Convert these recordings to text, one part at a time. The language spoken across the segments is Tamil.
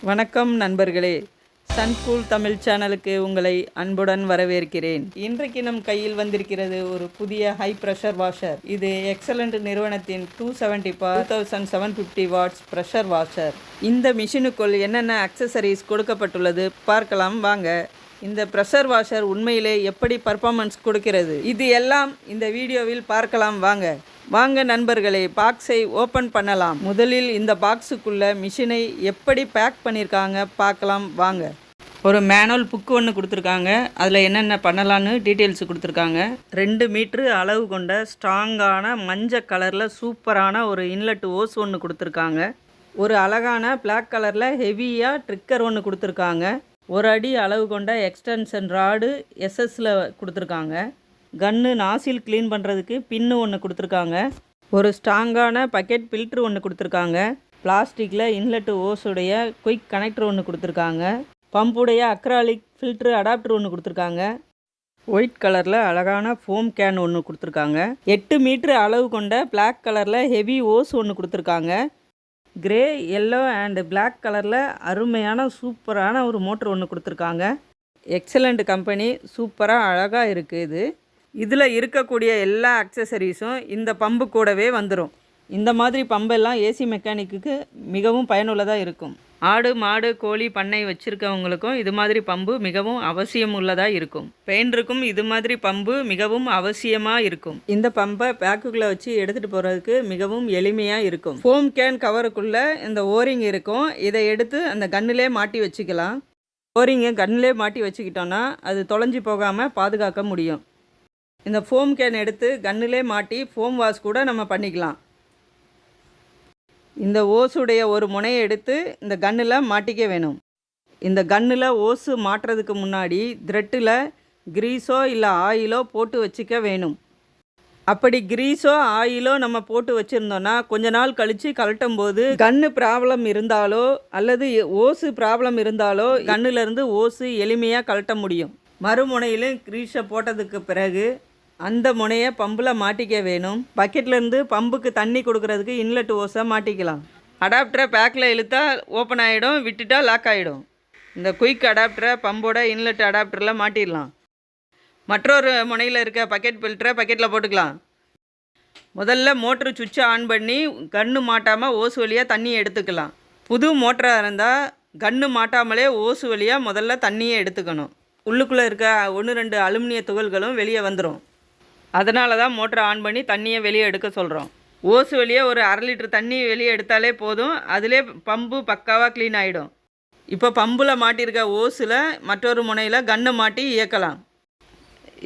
வணக்கம் நண்பர்களே, சன்கூல் தமிழ் சேனலுக்கு உங்களை அன்புடன் வரவேற்கிறேன். இன்றைக்கு நம் கையில் வந்திருக்கிறது ஒரு புதிய ஹை ப்ரெஷர் வாஷர். இது எக்ஸலண்ட் நிறுவனத்தின் 2750 வாட்ஸ் ப்ரெஷர் வாஷர். இந்த மிஷினுக்குள் என்னென்ன அக்சசரிஸ் கொடுக்கப்பட்டுள்ளது பார்க்கலாம் வாங்க. இந்த ப்ரெஷர் வாஷர் உண்மையிலே எப்படி பர்ஃபார்மன்ஸ் கொடுக்கிறது, இது எல்லாம் இந்த வீடியோவில் பார்க்கலாம் வாங்க நண்பர்களே, பாக்ஸை ஓப்பன் பண்ணலாம். முதலில் இந்த பாக்ஸுக்குள்ள மிஷினை எப்படி பேக் பண்ணியிருக்காங்க பார்க்கலாம் வாங்க. ஒரு மேனுவல் புக்கு ஒன்று கொடுத்துருக்காங்க. அதில் என்னென்ன பண்ணலான்னு டீட்டெயில்ஸ் கொடுத்துருக்காங்க. 2 மீட்ரு அளவு கொண்ட ஸ்ட்ராங்கான மஞ்சள் கலரில் சூப்பரான ஒரு இன்லெட் ஓஸ் ஒன்று கொடுத்துருக்காங்க. ஒரு அழகான பிளாக் கலரில் ஹெவியாக ட்ரிக்கர் ஒன்று கொடுத்துருக்காங்க. 1 அடி அளவு கொண்ட எக்ஸ்டென்ஷன் ராடு எஸ்எஸ்ல கொடுத்துருக்காங்க. கன்னு நாசில் க்ளீன் பண்ணுறதுக்கு பின்னு ஒன்று கொடுத்துருக்காங்க. ஒரு ஸ்ட்ராங்கான பக்கெட் ஃபில்ட்ரு ஒன்று கொடுத்துருக்காங்க. பிளாஸ்டிக்கில் இன்லெட் ஓஸுடைய குயிக் கனெக்டர் ஒன்று கொடுத்துருக்காங்க. பம்புடைய அக்ராலிக் ஃபில்ட்ரு அடாப்டர் ஒன்று கொடுத்துருக்காங்க. ஒயிட் கலரில் அழகான ஃபோம் கேன் ஒன்று கொடுத்துருக்காங்க. 8 மீட்ரு அளவு கொண்ட பிளாக் கலரில் ஹெவி ஓஸ் ஒன்று கொடுத்துருக்காங்க. கிரே, எல்லோ அண்டு பிளாக் கலரில் அருமையான சூப்பரான ஒரு மோட்ரு ஒன்று கொடுத்துருக்காங்க. எக்ஸலண்ட் கம்பெனி, சூப்பராக அழகாக இருக்குது. இதில் இருக்கக்கூடிய எல்லா அக்சசரிஸும் இந்த பம்பு கூடவே வந்துடும். இந்த மாதிரி பம்பெல்லாம் ஏசி மெக்கானிக்கு மிகவும் பயனுள்ளதாக இருக்கும். ஆடு மாடு கோழி பண்ணை வச்சுருக்கவங்களுக்கும் இது மாதிரி பம்பு மிகவும் அவசியம் உள்ளதாக இருக்கும். பெயிண்டருக்கும் இது மாதிரி பம்பு மிகவும் அவசியமாக இருக்கும். இந்த பம்பை பேக்குக்குள்ளே வச்சு எடுத்துகிட்டு போகிறதுக்கு மிகவும் எளிமையாக இருக்கும். ஃபோம் கேன் கவருக்குள்ளே இந்த ஓரிங் இருக்கும். இதை எடுத்து அந்த கன்னிலே மாட்டி வச்சுக்கலாம். ஓரிங்கை கன்னிலே மாட்டி வச்சுக்கிட்டோன்னா அது தொலைஞ்சி போகாமல் பாதுகாக்க முடியும். இந்த ஃபோம் கேன் எடுத்து கன்னிலே மாட்டி ஃபோம் வாஷ் கூட நம்ம பண்ணிக்கலாம். இந்த ஓஸுடைய ஒரு முனையை எடுத்து இந்த கன்னில் மாட்டிக்க வேணும். இந்த கன்னில் ஓஸு மாட்டுறதுக்கு முன்னாடி த்ரெட்டில் கிரீஸோ இல்லை ஆயிலோ போட்டு வச்சுக்க வேணும். அப்படி கிரீஸோ ஆயிலோ நம்ம போட்டு வச்சுருந்தோன்னா கொஞ்ச நாள் கழித்து கழட்டும் போது கன்று ப்ராப்ளம் இருந்தாலோ அல்லது ஓஸு ப்ராப்ளம் இருந்தாலோ கன்னிலேருந்து ஓஸு எளிமையாக கழட்ட முடியும். மறுமுனையிலும் கிரீஸை போட்டதுக்கு பிறகு அந்த முனையை பம்பில் மாட்டிக்க வேணும். பக்கெட்லேருந்து பம்புக்கு தண்ணி கொடுக்கறதுக்கு இன்லெட் ஓஸை மாட்டிக்கலாம். அடாப்டரை பேக்கில் இழுத்தா ஓப்பன் ஆகிடும், விட்டுட்டா லாக் ஆகிடும். இந்த குயிக் அடாப்டரை பம்போட இன்லெட் அடாப்டரில் மாட்டிடலாம். மற்றொரு முனையில் இருக்க பக்கெட் ஃபில்டரை பக்கெட்டில் போட்டுக்கலாம். முதல்ல மோட்ரு சுவிட்சை ஆன் பண்ணி கன்று மாட்டாமல் ஓசு வழியாக தண்ணியை எடுத்துக்கலாம். புது மோட்டராக இருந்தால் கன்று மாட்டாமலே ஓசு வழியாக முதல்ல தண்ணியை எடுத்துக்கணும். உள்ளுக்குள்ளே இருக்க 1-2 அலுமினிய துகள்களும் வெளியே வந்துடும். அதனால தான் மோட்டரை ஆன் பண்ணி தண்ணியை வெளியே எடுக்க சொல்கிறோம். ஓசு வெளியே ஒரு 1/2 லிட்டர் தண்ணி வெளியே எடுத்தாலே போதும். அதிலே பம்பு பக்காவாக க்ளீன் ஆகிடும். இப்போ பம்பில் மாட்டியிருக்க ஓஸில் மற்றொரு முனையில் கன்று மாட்டி இயக்கலாம்.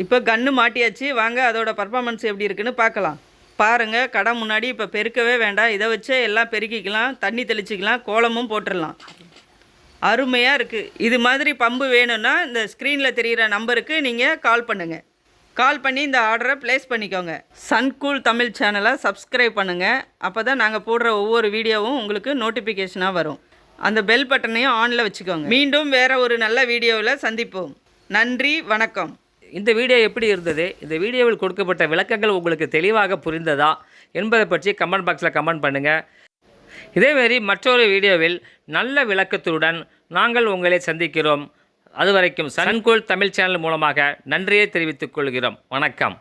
இப்போ கன்று மாட்டியாச்சு, வாங்க அதோட பர்ஃபார்மன்ஸ் எப்படி இருக்குன்னு பார்க்கலாம். பாருங்கள், கடை முன்னாடி இப்போ பெருக்கவே வேண்டாம். இதை வச்சே எல்லாம் பெருக்கிக்கலாம், தண்ணி தெளிச்சிக்கலாம், கோலமும் போட்டுடலாம். அருமையாக இருக்குது. இது மாதிரி பம்பு வேணும்னா இந்த ஸ்க்ரீனில் தெரிகிற நம்பருக்கு நீங்கள் கால் பண்ணுங்கள். கால் பண்ணி இந்த ஆர்டரை ப்ளேஸ் பண்ணிக்கோங்க. சன்கூல் தமிழ் சேனலை சப்ஸ்கிரைப் பண்ணுங்கள். அப்போ தான் நாங்கள் போடுற ஒவ்வொரு வீடியோவும் உங்களுக்கு நோட்டிஃபிகேஷனாக வரும். அந்த பெல் பட்டனையும் ஆனில் வச்சுக்கோங்க. மீண்டும் வேறு ஒரு நல்ல வீடியோவில் சந்திப்போம். நன்றி, வணக்கம். இந்த வீடியோ எப்படி இருந்தது? இந்த வீடியோவில் கொடுக்கப்பட்ட விளக்கங்கள் உங்களுக்கு தெளிவாக புரிந்ததா என்பதை பற்றி கமெண்ட் பாக்ஸில் கமெண்ட் பண்ணுங்கள். இதேமாரி மற்றொரு வீடியோவில் நல்ல விளக்கத்துடன் நாங்கள் உங்களை சந்திக்கிறோம். அதுவரைக்கும் சன்கூல் தமிழ் சேனல் மூலமாக நன்றியை தெரிவித்துக் கொள்கிறோம். வணக்கம்.